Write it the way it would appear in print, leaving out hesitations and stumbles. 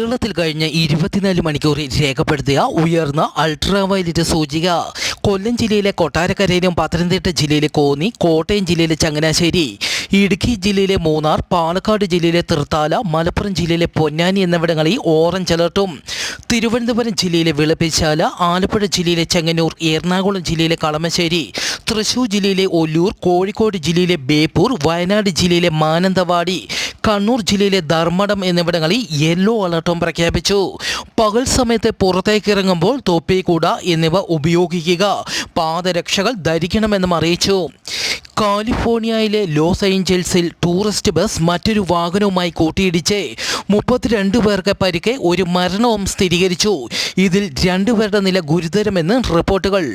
കേരളത്തിൽ കഴിഞ്ഞ 24 മണിക്കൂറിൽ രേഖപ്പെടുത്തിയ ഉയർന്ന അൾട്രാവയലറ്റ് സൂചിക കൊല്ലം ജില്ലയിലെ കൊട്ടാരക്കരയിലും പത്തനംതിട്ട ജില്ലയിലെ കോന്നി, കോട്ടയം ജില്ലയിലെ ചങ്ങനാശ്ശേരി, ഇടുക്കി ജില്ലയിലെ മൂന്നാർ, പാലക്കാട് ജില്ലയിലെ തൃത്താല, മലപ്പുറം ജില്ലയിലെ പൊന്നാനി എന്നിവിടങ്ങളിൽ ഓറഞ്ച് അലർട്ടും, തിരുവനന്തപുരം ജില്ലയിലെ വിളപ്പിൽശാല, ആലപ്പുഴ ജില്ലയിലെ ചെങ്ങന്നൂർ, എറണാകുളം ജില്ലയിലെ കളമശ്ശേരി, തൃശൂർ ജില്ലയിലെ ഒല്ലൂർ, കോഴിക്കോട് ജില്ലയിലെ ബേപ്പൂർ, വയനാട് ജില്ലയിലെ മാനന്തവാടി, കണ്ണൂർ ജില്ലയിലെ ധർമ്മടം എന്നിവിടങ്ങളിൽ യെല്ലോ അലർട്ടും പ്രഖ്യാപിച്ചു. പകൽ സമയത്ത് പുറത്തേക്ക് ഇറങ്ങുമ്പോൾ തൊപ്പി, കുട എന്നിവ ഉപയോഗിക്കുക, പാദരക്ഷകൾ ധരിക്കണമെന്നും അറിയിച്ചു. കാലിഫോർണിയയിലെ ലോസ് ഏഞ്ചൽസിൽ ടൂറിസ്റ്റ് ബസ് മറ്റൊരു വാഹനവുമായി കൂട്ടിയിടിച്ച് 32 പേർക്ക് പരിക്ക്, ഒരു മരണവും സ്ഥിരീകരിച്ചു. ഇതിൽ 2 പേരുടെ നില ഗുരുതരമെന്ന് റിപ്പോർട്ടുകൾ.